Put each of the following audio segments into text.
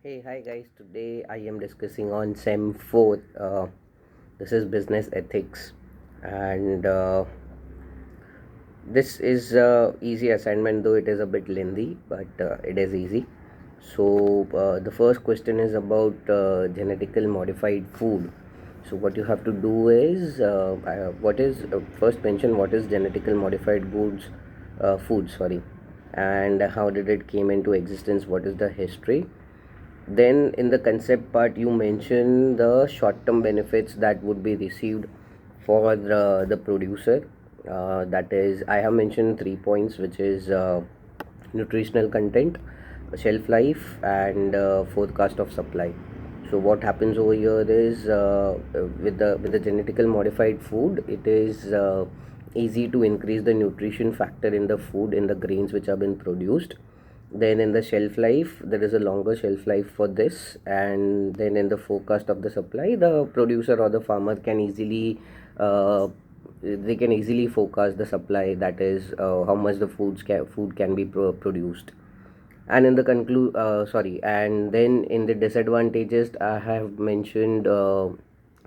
Hey, hi guys. Today I am discussing on SEM 4. This is business ethics, and this is easy assignment, though it is a bit lengthy, but it is easy. So the first question is about genetically modified food. So what you have to do is what is first mention what is genetically modified food, sorry, and how did it came into existence? What is the history? Then in the concept part, you mention the short-term benefits that would be received for the producer. That is, I have mentioned 3 points, which is nutritional content, shelf life, and forecast of supply. So what happens over here is with the genetically modified food, it is easy to increase the nutrition factor in the food in the grains which have been produced. Then in the shelf life, there is a longer shelf life for this, and then in the forecast of the supply, the producer or the farmer can easily they can easily forecast the supply, that is how much the food can be produced. And in the and then in the disadvantages, I have mentioned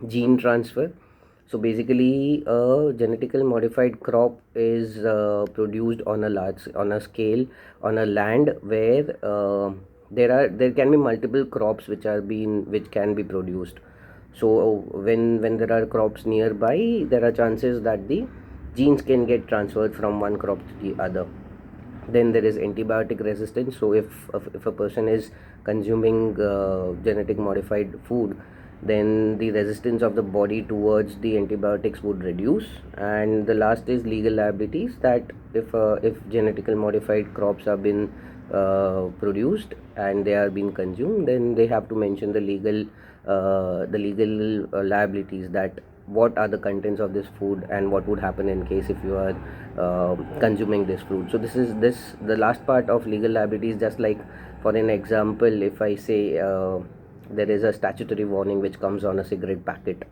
gene transfer. So basically, a genetically modified crop is produced on a large on a scale on a land where there can be multiple crops which can be produced. So when there are crops nearby, there are chances that the genes can get transferred from one crop to the other. Then there is antibiotic resistance. So if a person is consuming genetic modified food, then the resistance of the body towards the antibiotics would reduce. And the last is legal liabilities, that if genetically modified crops have been produced and they are being consumed, then they have to mention the legal liabilities, that what are the contents of this food and what would happen in case if you are consuming this food. So this the last part of legal liability is just like, for an example, if I say there is a statutory warning which comes on a cigarette packet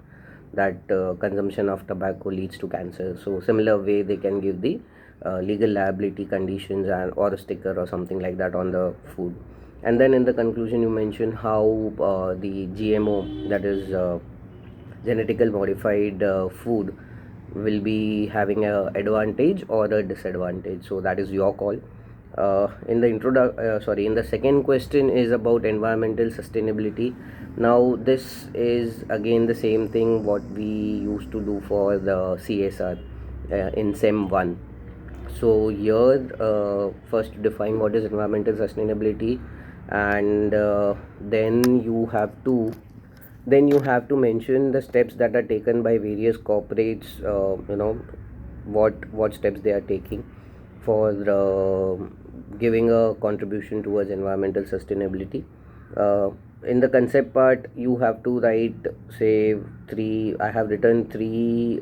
that consumption of tobacco leads to cancer. So similar way they can give the legal liability conditions and or a sticker or something like that on the food. And then in the conclusion, you mention how the GMO, that is genetically modified food, will be having a advantage or a disadvantage. So that is your call. In the second question is about environmental sustainability. Now this is again the same thing what we used to do for the CSR in SEM 1. So here, first define what is environmental sustainability, and then you have to mention the steps that are taken by various corporates. What steps they are taking for giving a contribution towards environmental sustainability. In the concept part, you have to write, say, three. I have written three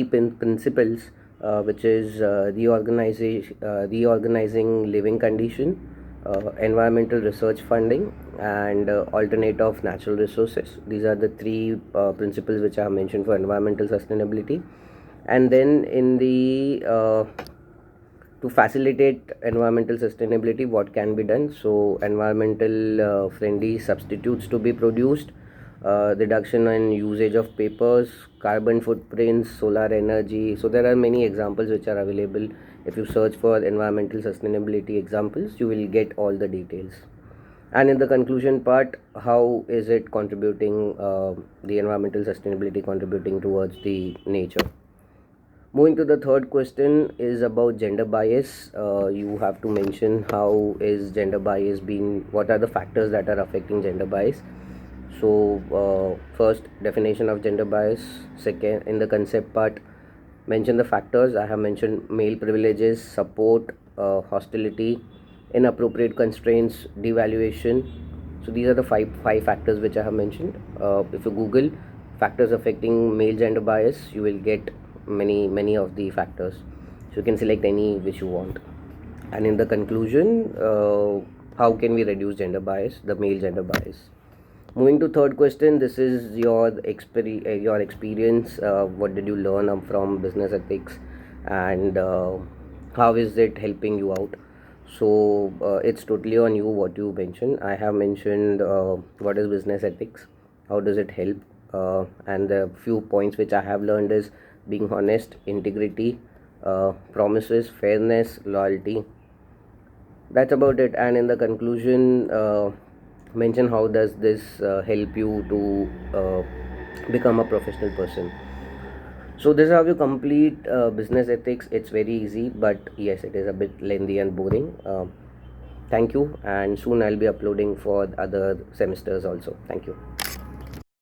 principles, which is reorganizing living condition, environmental research funding, and alternate of natural resources. These are the three principles which I have mentioned for environmental sustainability. And then in the to facilitate environmental sustainability, what can be done? So environmental friendly substitutes to be produced, reduction in usage of papers, carbon footprints, solar energy. So there are many examples which are available. If you search for environmental sustainability examples, you will get all the details. And in the conclusion part, how is it contributing, the environmental sustainability contributing towards the nature? Moving to the third question is about gender bias. You have to mention how is gender bias being, what are the factors that are affecting gender bias. So first, definition of gender bias. Second, in the concept part, mention the factors. I have mentioned male privileges, support, hostility, inappropriate constraints, devaluation. So these are the five factors which I have mentioned. If you Google factors affecting male gender bias, you will get many of the factors. So you can select any which you want. And in the conclusion, how can we reduce gender bias, the male gender bias? Moving to third question, this is your experience. What did you learn from business ethics, and how is it helping you out? So it's totally on you what you mention. I have mentioned what is business ethics, how does it help, and the few points which I have learned is being honest, integrity, promises, fairness, loyalty. That's about it. And in the conclusion, mention how does this help you to become a professional person. So this is how you complete business ethics. It's very easy, but yes, it is a bit lengthy and boring. Thank you, and soon I'll be uploading for other semesters also. Thank you.